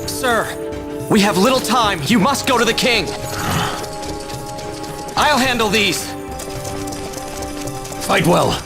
Sir, we have little time. You must go to the king. I'll handle these. Fight well.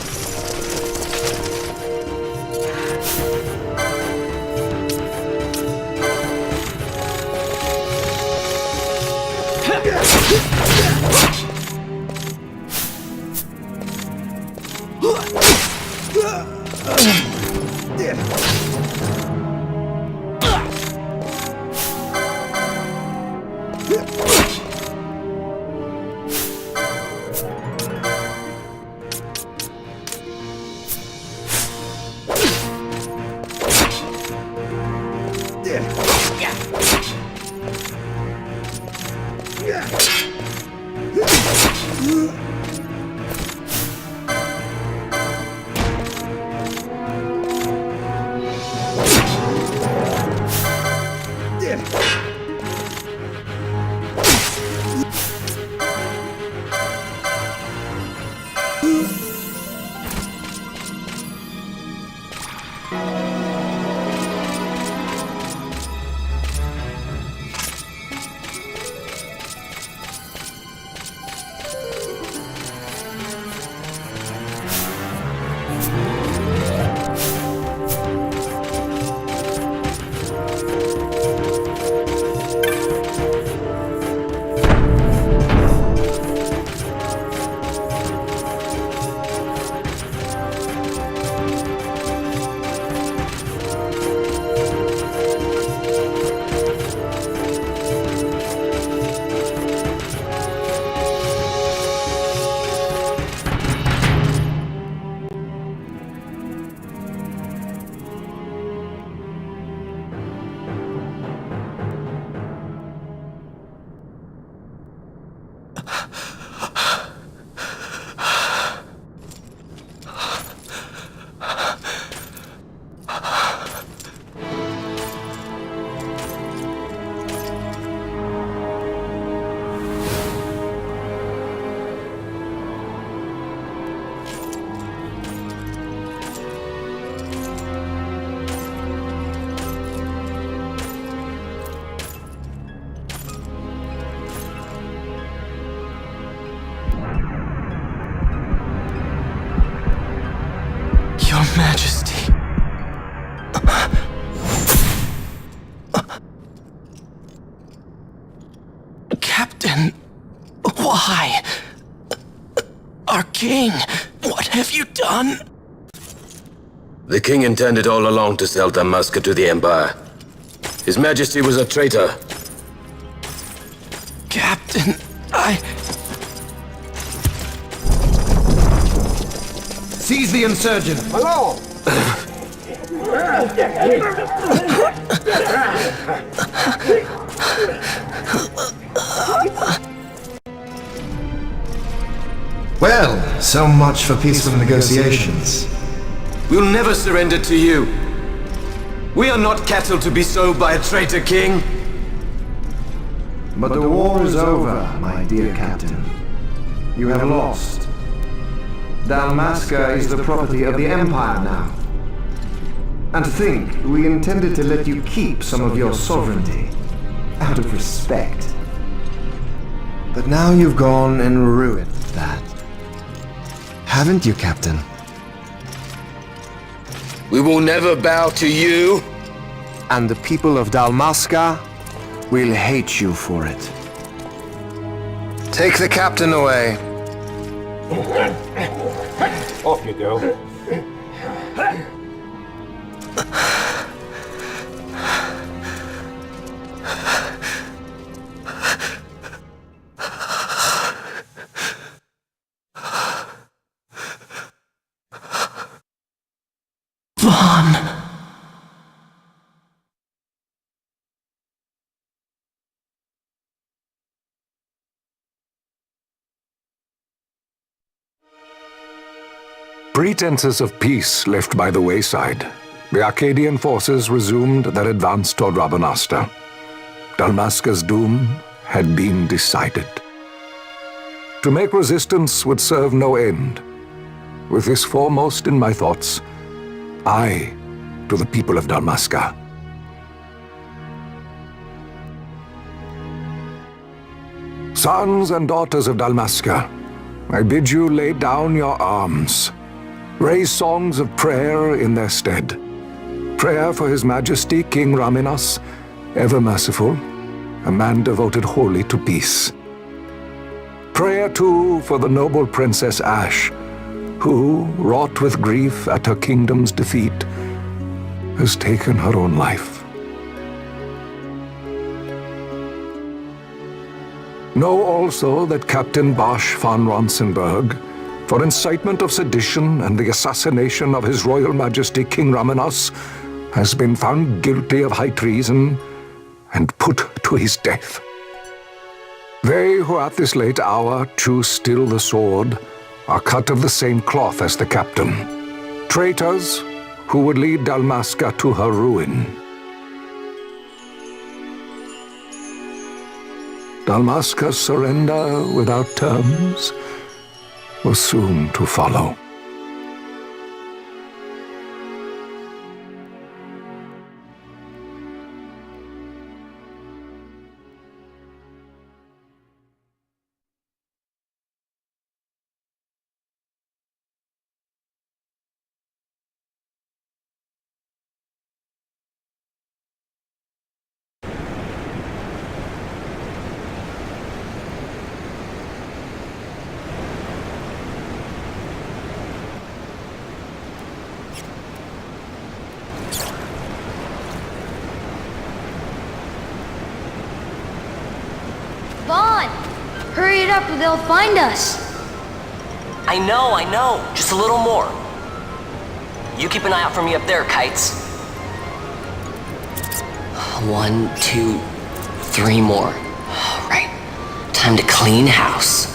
Your Majesty. Captain, why? Our king, what have you done? The king intended all along to sell Damascus to the Empire. His Majesty was a traitor. Captain, Seize the insurgent! Hello! Well, so much for peaceful negotiations. We'll never surrender to you. We are not cattle to be sold by a traitor king. But the war is over, my dear captain. You have lost. Dalmasca is the property of the Empire now. And to think, we intended to let you keep some of your sovereignty, out of respect. But now you've gone and ruined that. Haven't you, Captain? We will never bow to you. And the people of Dalmasca will hate you for it. Take the captain away. Off you go. Pretenses of peace left by the wayside, the Arcadian forces resumed their advance toward Rabanasta. Dalmasca's doom had been decided. To make resistance would serve no end. With this foremost in my thoughts, I to the people of Dalmasca. Sons and daughters of Dalmasca, I bid you lay down your arms. Raise songs of prayer in their stead. Prayer for His Majesty King Raminas, ever merciful, a man devoted wholly to peace. Prayer, too, for the noble Princess Ash, who, wrought with grief at her kingdom's defeat, has taken her own life. Know also that Captain Bosch von Ronsenberg, for incitement of sedition and the assassination of His Royal Majesty King Raminas, has been found guilty of high treason and put to his death. They who at this late hour choose still the sword are cut of the same cloth as the captain, traitors who would lead Dalmasca to her ruin. Dalmasca's surrender without terms was soon to follow. Vaughn! Hurry it up or they'll find us! I know. Just a little more. You keep an eye out for me up there, Kites. 1, 2, 3 more. All right. Time to clean house.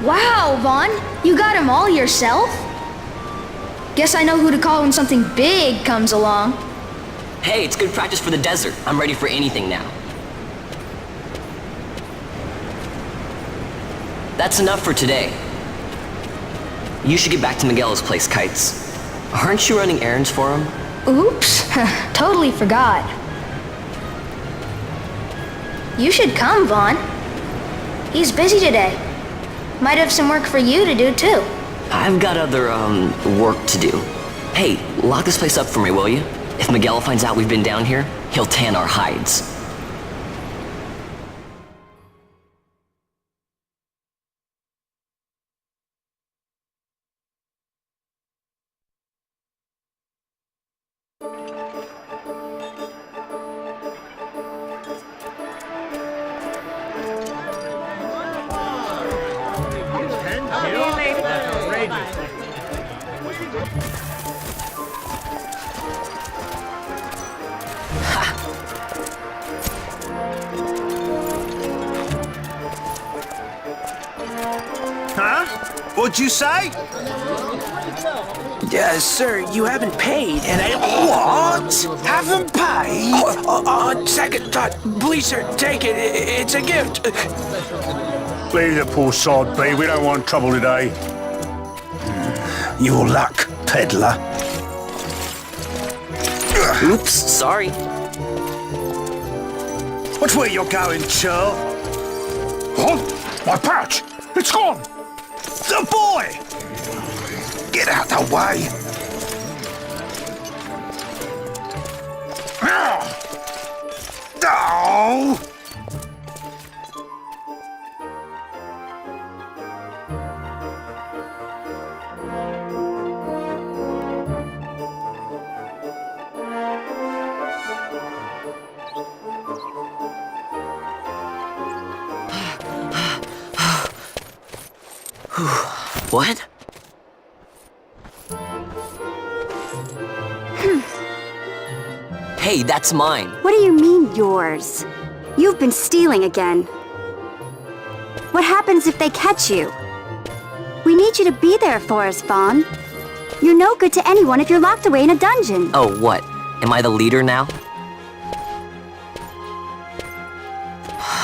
Wow, Vaughn! You got him all yourself? Guess I know who to call when something big comes along. Hey, it's good practice for the desert. I'm ready for anything now. That's enough for today. You should get back to Miguel's place, Kites. Aren't you running errands for him? Oops, totally forgot. You should come, Vaughn. He's busy today. Might have some work for you to do, too. I've got other, work to do. Hey, lock this place up for me, will you? If Miguel finds out we've been down here, he'll tan our hides. Huh? What'd you say? Sir, you haven't paid, and I... What? Haven't paid? On second thought, please, sir, take it. It's a gift. Leave the poor sod be. We don't want trouble today. Your luck, peddler. Oops, sorry. Watch where you're going, churl. What? My pouch! It's gone! The boy! Get out the way. Oh! What? Hey, that's mine. What do you mean, yours? You've been stealing again. What happens if they catch you? We need you to be there for us, Vaughn. You're no good to anyone if you're locked away in a dungeon. Oh, what? Am I the leader now?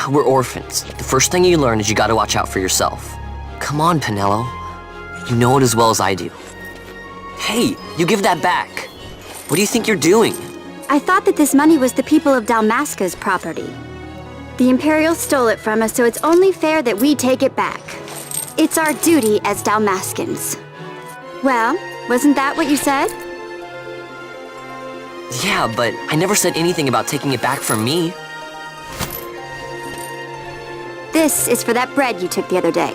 We're orphans. The first thing you learn is you gotta watch out for yourself. Come on, Pinello. You know it as well as I do. Hey, you give that back. What do you think you're doing? I thought that this money was the people of Dalmasca's property. The Imperials stole it from us, so it's only fair that we take it back. It's our duty as Dalmascans. Well, wasn't that what you said? Yeah, but I never said anything about taking it back from me. This is for that bread you took the other day.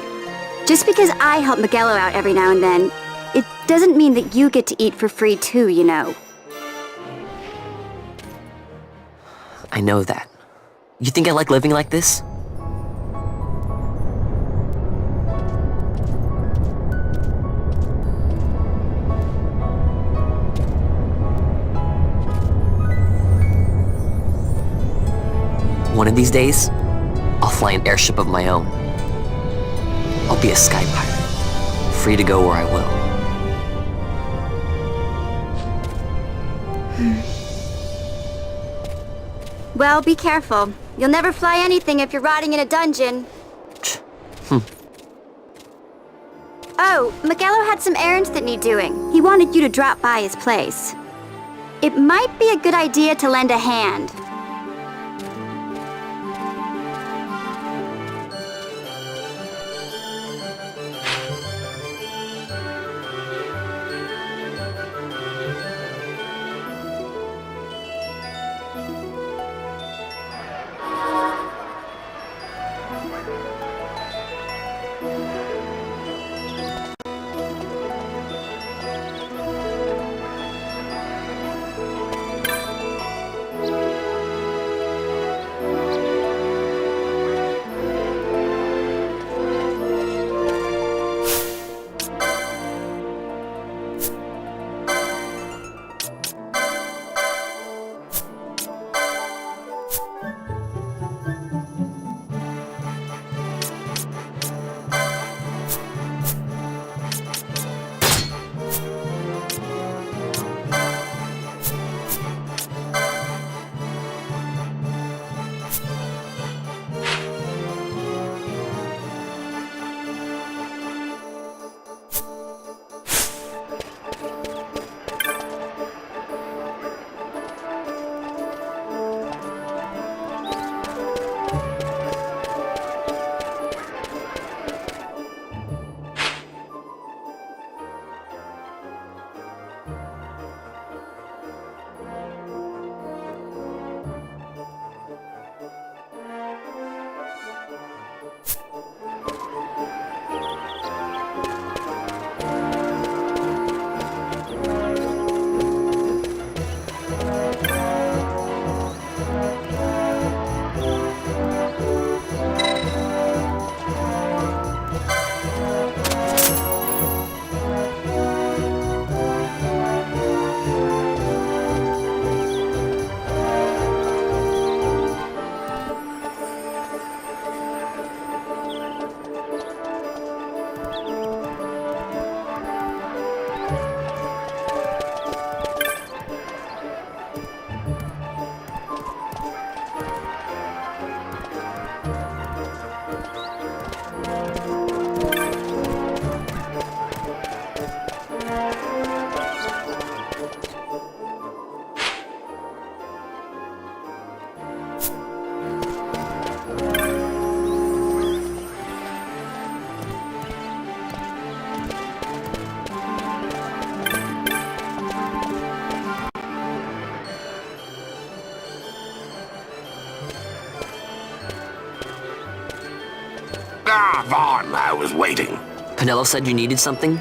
Just because I help Miguelo out every now and then, it doesn't mean that you get to eat for free too, you know. I know that. You think I like living like this? One of these days, I'll fly an airship of my own. I'll be a sky pirate, free to go where I will. Well, be careful. You'll never fly anything if you're rotting in a dungeon. Oh, Miguelo had some errands that need doing. He wanted you to drop by his place. It might be a good idea to lend a hand. Ah, Vaughn, I was waiting. Pinello said you needed something?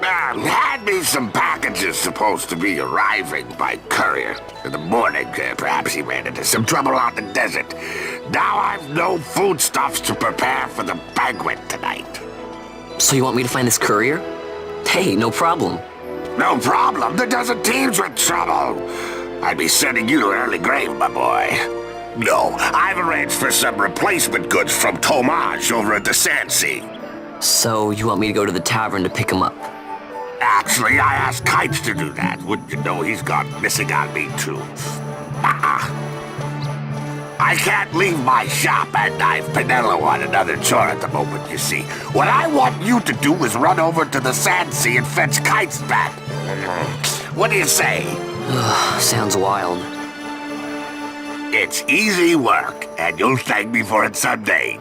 Had me some packages supposed to be arriving by courier. In the morning, perhaps he ran into some trouble out in the desert. Now I've no foodstuffs to prepare for the banquet tonight. So you want me to find this courier? Hey, no problem. No problem. The desert teems with trouble. I'd be sending you to an early grave, my boy. No, I've arranged for some replacement goods from Tomage over at the Sandsea. So you want me to go to the tavern to pick him up? Actually, I asked Kites to do that. Wouldn't you know he's gone missing on me, too? I can't leave my shop, and I've Pinello on another chore at the moment, you see. What I want you to do is run over to the Sandsea and fetch Kites back. What do you say? Sounds wild. It's easy work, and you'll thank me for it someday.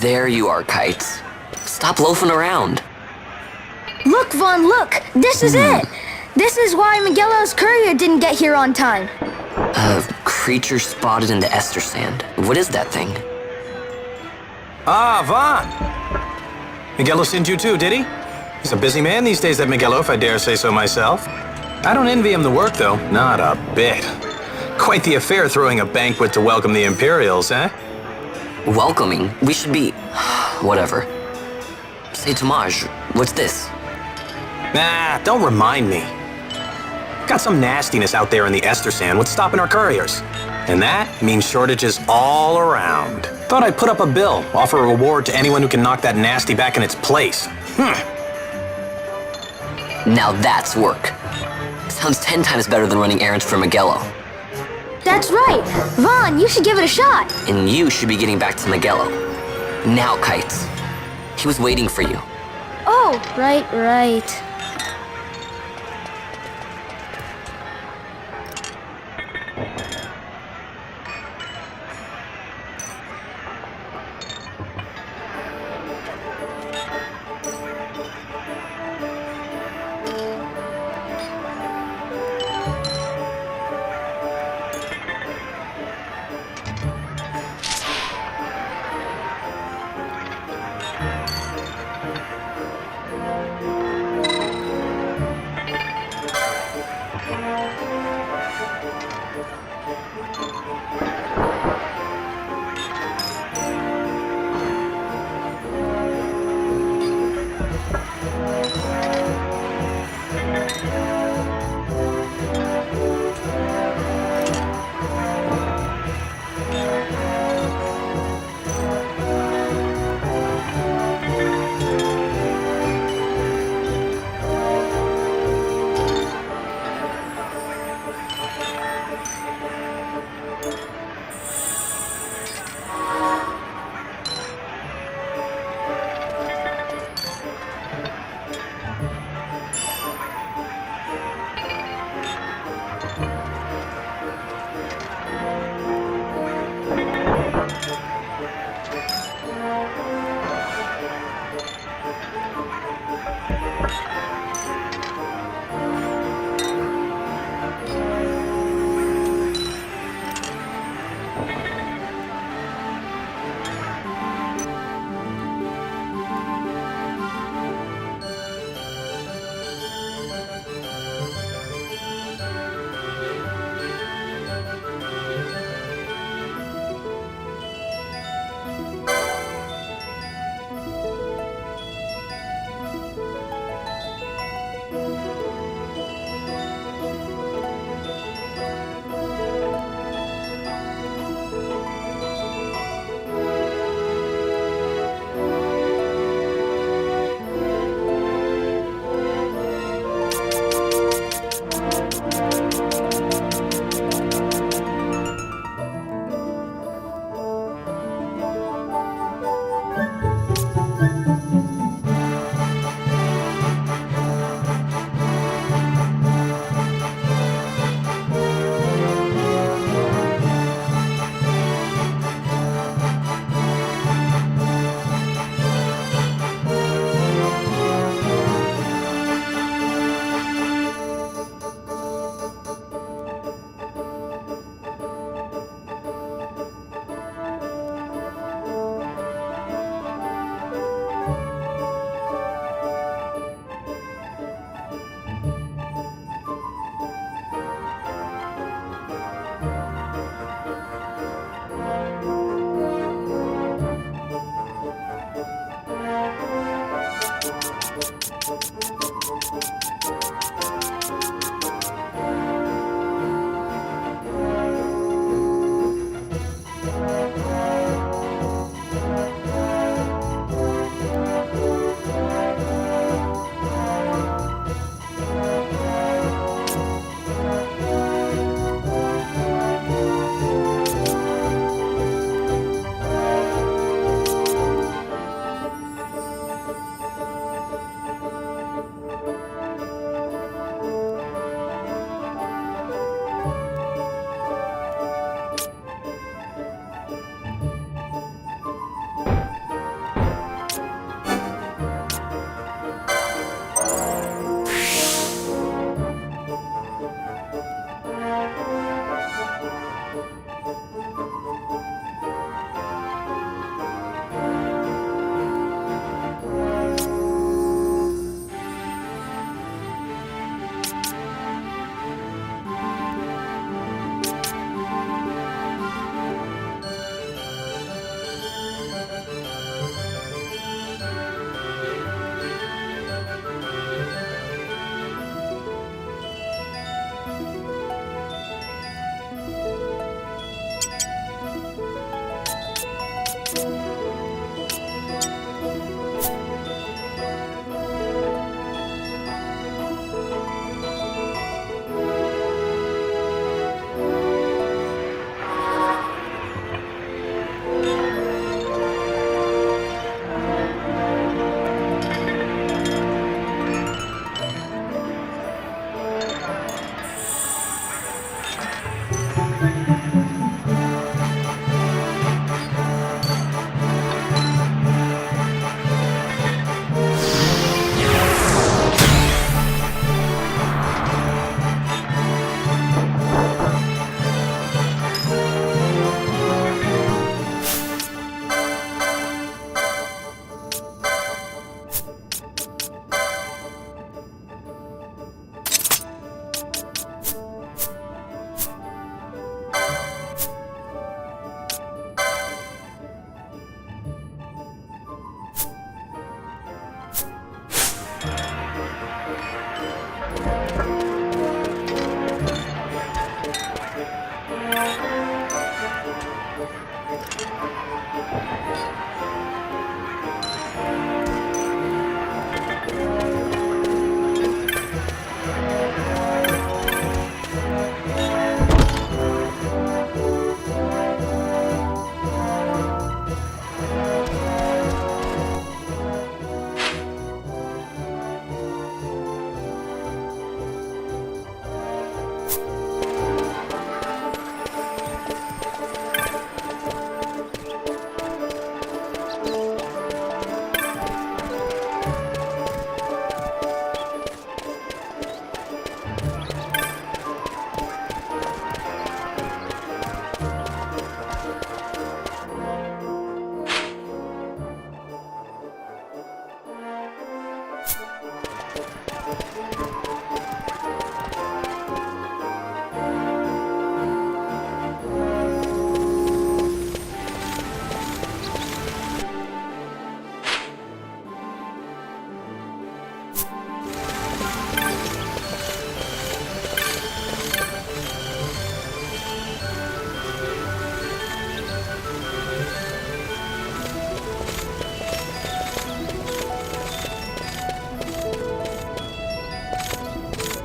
There you are, Kites. Stop loafing around. Look, Vaughn, look! This is it! This is why Miguelo's courier didn't get here on time. Creature spotted in the Ester Sand. What is that thing? Ah, Vaughn! Miguelo sent you too, did he? He's a busy man these days, that Miguelo, if I dare say so myself. I don't envy him the work, though. Not a bit. Quite the affair throwing a banquet to welcome the Imperials, eh? Welcoming? We should be... whatever. Say, Tomage, what's this? Nah, don't remind me. Got some nastiness out there in the Ester Sand. What's stopping our couriers? And that means shortages all around. Thought I'd put up a bill, offer a reward to anyone who can knock that nasty back in its place. Now that's work. Sounds 10 times better than running errands for Miguelo. That's right! Vaughn, you should give it a shot! And you should be getting back to Miguelo. Now, Kites. He was waiting for you. Oh, right.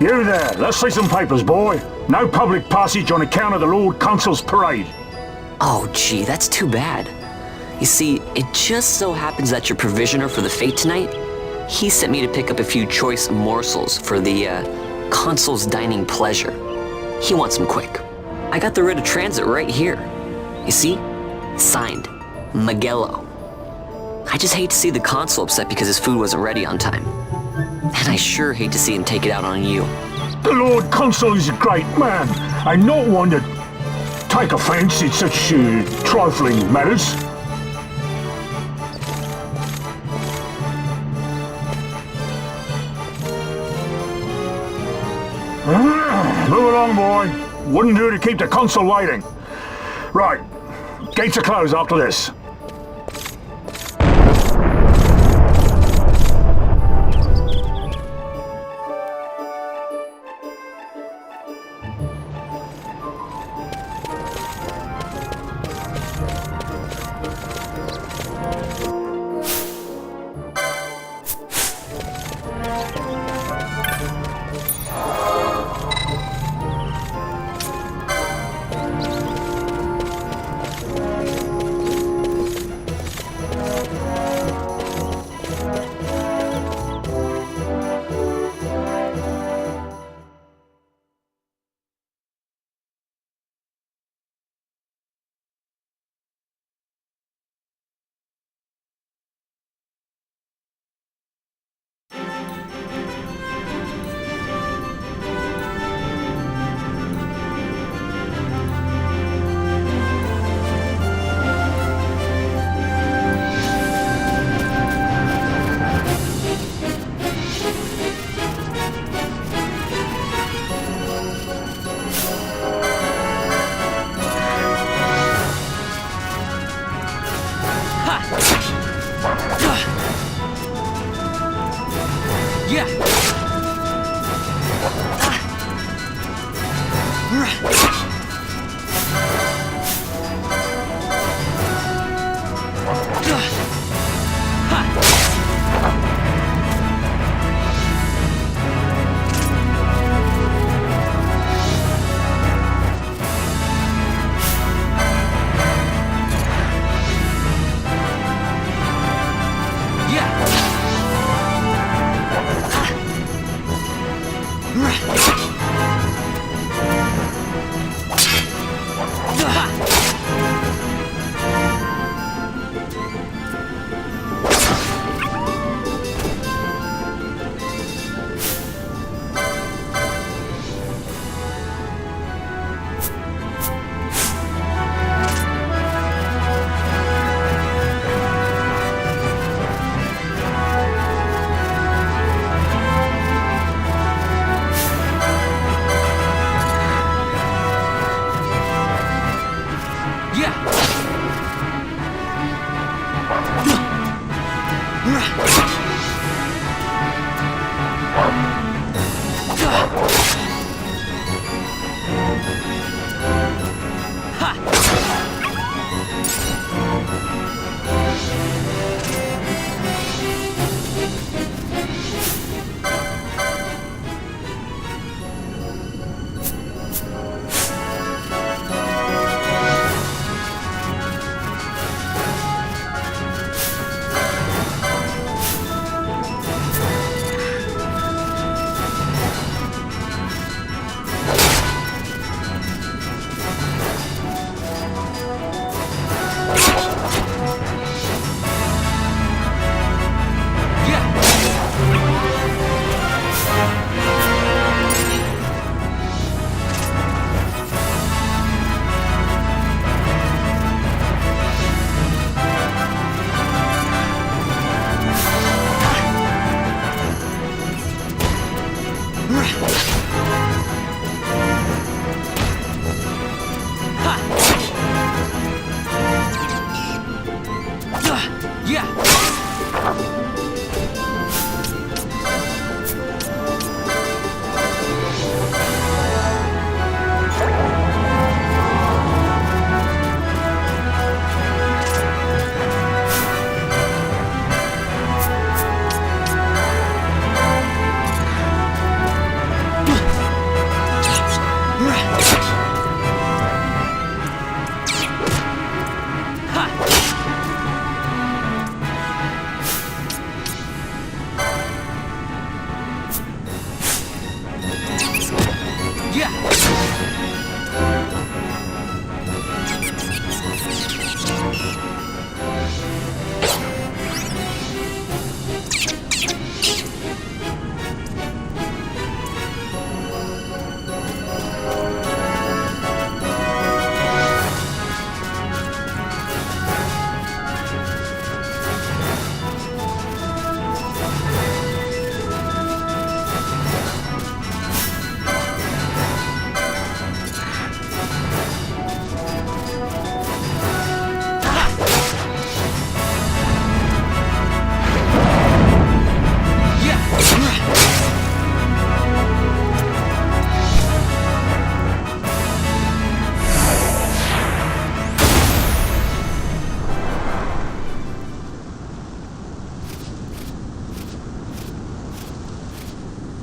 You there, let's see some papers, boy. No public passage on account of the Lord Consul's parade. Oh, gee, that's too bad. You see, it just so happens that your provisioner for the fete tonight, he sent me to pick up a few choice morsels for the, Consul's dining pleasure. He wants them quick. I got the writ of transit right here. You see? Signed, Miguelo. I just hate to see the Consul upset because his food wasn't ready on time. And I sure hate to see him take it out on you. The Lord Consul is a great man, and not one to take offence in such trifling matters. Move along, boy. Wouldn't do to keep the Consul waiting. Right, gates are closed after this.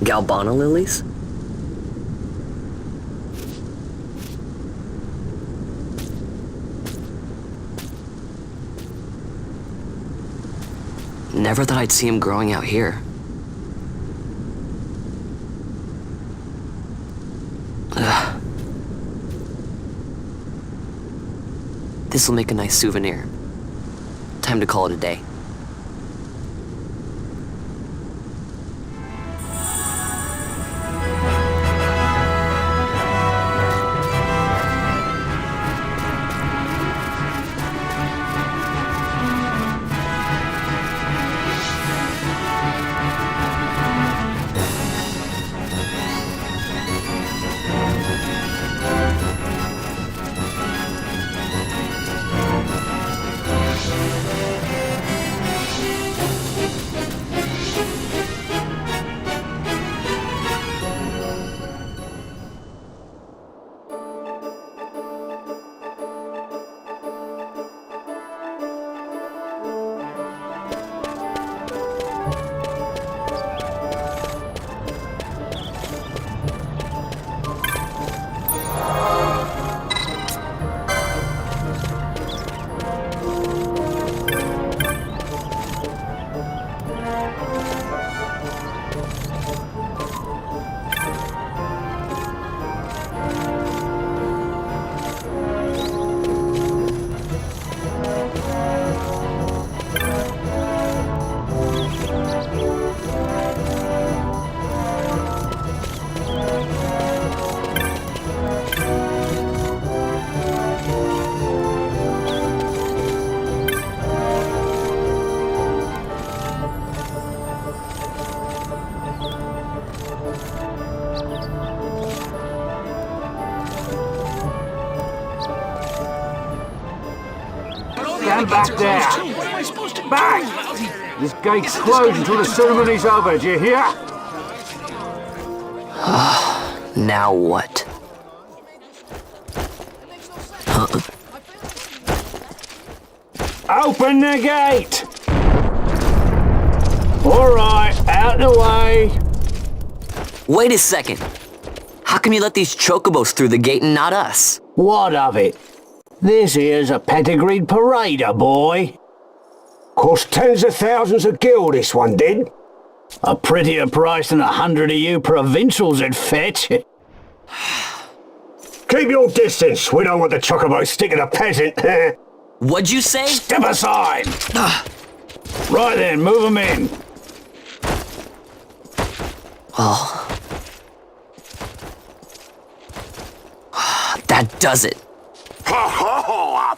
Galbana lilies? Never thought I'd see him growing out here. Ugh. This'll make a nice souvenir. Time to call it a day. Stand back there! Back! This gate's closed until the ceremony's over, do you hear? Now what? Open the gate! Alright, out the way! Wait a second! How come you let these chocobos through the gate and not us? What of it? This here's a pedigreed parader, boy. Cost tens of thousands of gil, this one did. A prettier price than 100 of you provincials would fetch. Keep your distance. We don't want the chocobo sticking a peasant. What'd you say? Step aside. Right then, move them in. Well... that does it. Ho ho ho! A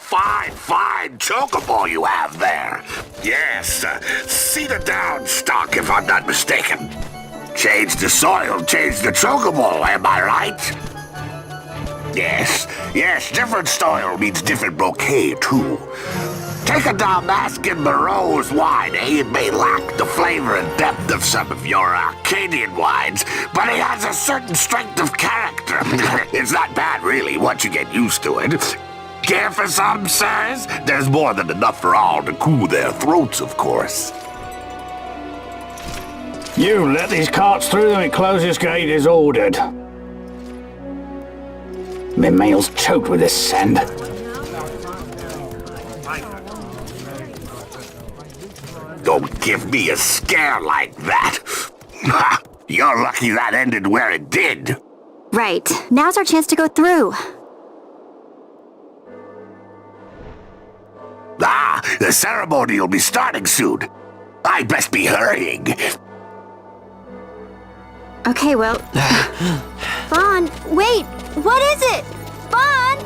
fine chocobo you have there. Yes, cedar down stock if I'm not mistaken. Change the soil, change the chocobo, am I right? Yes, different soil means different bouquet too. Take a Dalmascan Moreau's wine, eh? It may lack the flavor and depth of some of your Arcadian wines, but it has a certain strength of character. It's not bad, really, once you get used to it. Care for some, sirs? There's more than enough for all to cool their throats, of course. You let these carts through and closest gate is ordered. My mail's choked with this sand. Don't give me a scare like that. You're lucky that ended where it did. Right. Now's our chance to go through. The ceremony will be starting soon. I best be hurrying. Okay, well... Vaughn, wait! What is it? Vaughn!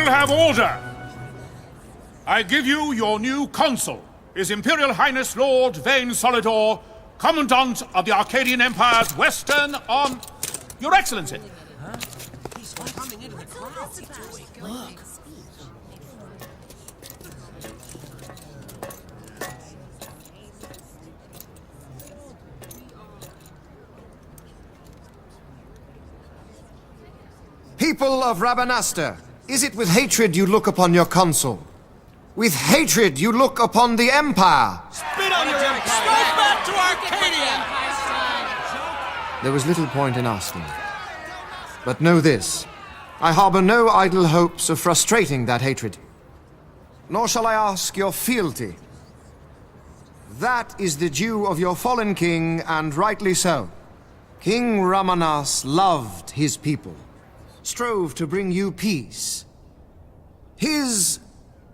will have order. I give you your new consul, His Imperial Highness Lord Vane Solidor, Commandant of the Arcadian Empire's Western Arm... Your Excellency. Huh? He's coming into the crowd. Look. People of Rabanastre, is it with hatred you look upon your consul? With hatred you look upon the Empire? Spit on your empire! Go back to Arcadia! There was little point in asking. But know this, I harbor no idle hopes of frustrating that hatred. Nor shall I ask your fealty. That is the due of your fallen king, and rightly so. King Ramanas loved his people, strove to bring you peace. His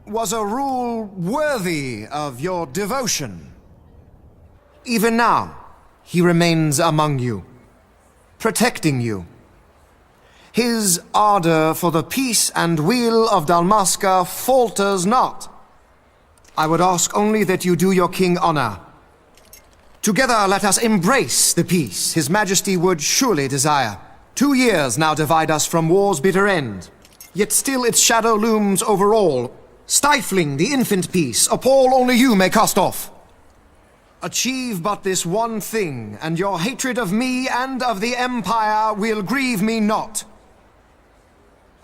was a rule worthy of your devotion. Even now, he remains among you, protecting you. His ardor for the peace and weal of Dalmasca falters not. I would ask only that you do your king honor. Together let us embrace the peace His Majesty would surely desire. 2 years now divide us from war's bitter end, yet still its shadow looms over all, stifling the infant peace a pall only you may cast off. Achieve but this one thing, and your hatred of me and of the Empire will grieve me not.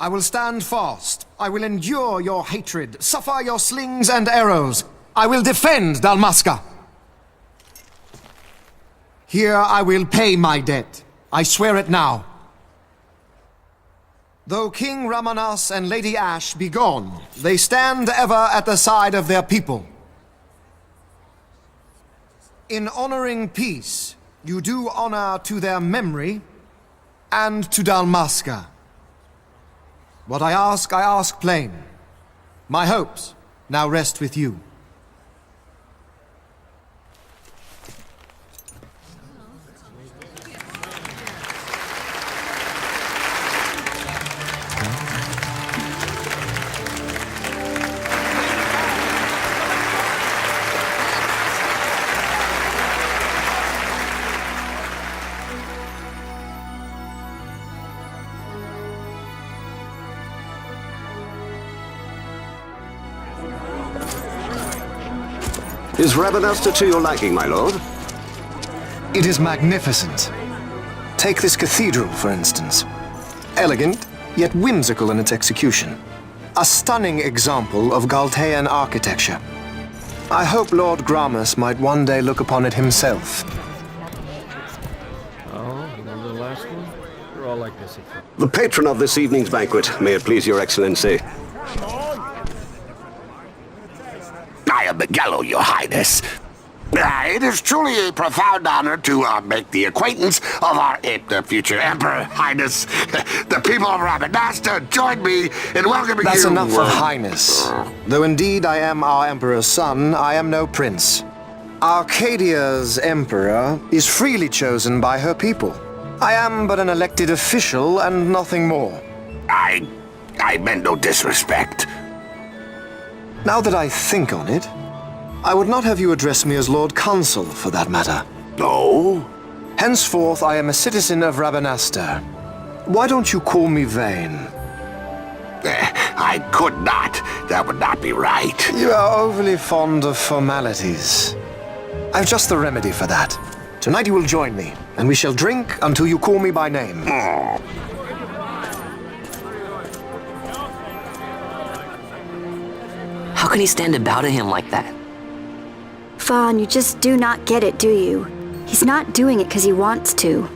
I will stand fast. I will endure your hatred, suffer your slings and arrows. I will defend Dalmasca. Here I will pay my debt. I swear it now. Though King Ramanas and Lady Ash be gone, they stand ever at the side of their people. In honoring peace, you do honor to their memory and to Dalmasca. What I ask plain. My hopes now rest with you. Is Rabanastre to your liking, my lord? It is magnificent. Take this cathedral, for instance. Elegant, yet whimsical in its execution. A stunning example of Galtean architecture. I hope Lord Gramus might one day look upon it himself. Oh, remember the last one? You're all like this. The patron of this evening's banquet, may it please your excellency. I am Miguelo, your highness. It is truly a profound honor to make the acquaintance of our future emperor, highness. The people of Rabanastre join me in welcoming you. That's enough of highness. Though indeed I am our emperor's son, I am no prince. Arcadia's emperor is freely chosen by her people. I am but an elected official and nothing more. I meant no disrespect. Now that I think on it, I would not have you address me as Lord Consul, for that matter. No? Henceforth, I am a citizen of Rabanastre. Why don't you call me Vane? I could not. That would not be right. You are overly fond of formalities. I've just the remedy for that. Tonight you will join me, and we shall drink until you call me by name. How can he stand about him like that? Fawn, you just do not get it, do you? He's not doing it because he wants to.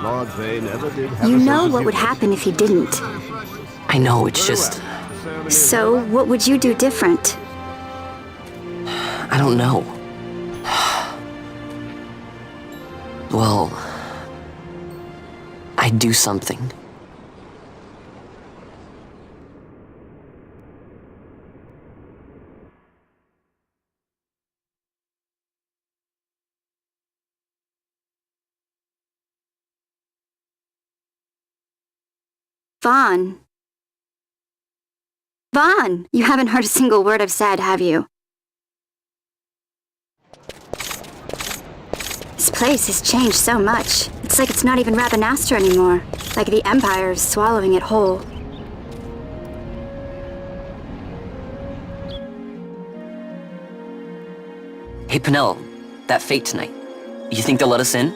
Lord Vane never did have You know what would happen if he didn't. I know, it's just... So, what would you do different? I don't know. Well... I'd do something. Fawn. Vaughn, you haven't heard a single word I've said, have you? This place has changed so much. It's like it's not even Rabanastre anymore. Like the Empire is swallowing it whole. Hey, Penelo, that fete tonight. You think they'll let us in?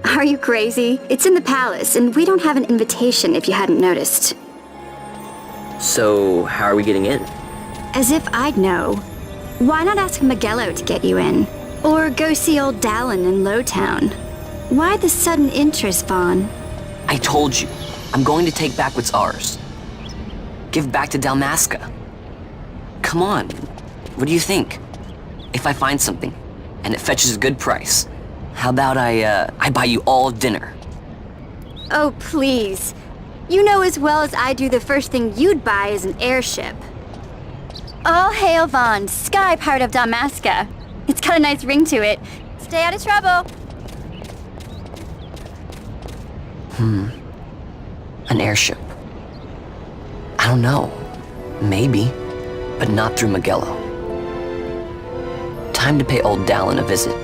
Are you crazy? It's in the palace, and we don't have an invitation if you hadn't noticed. So, how are we getting in? As if I'd know. Why not ask Miguelo to get you in? Or go see old Dallin in Lowtown? Why the sudden interest, Vaughn? I told you, I'm going to take back what's ours. Give back to Dalmasca. Come on, what do you think? If I find something, and it fetches a good price, how about I buy you all dinner? Oh, please. You know as well as I do the first thing you'd buy is an airship. All hail Vaughn, sky pirate of Dalmasca. It's got a nice ring to it. Stay out of trouble. An airship. I don't know. Maybe, but not through Miguelo. Time to pay old Dallin a visit.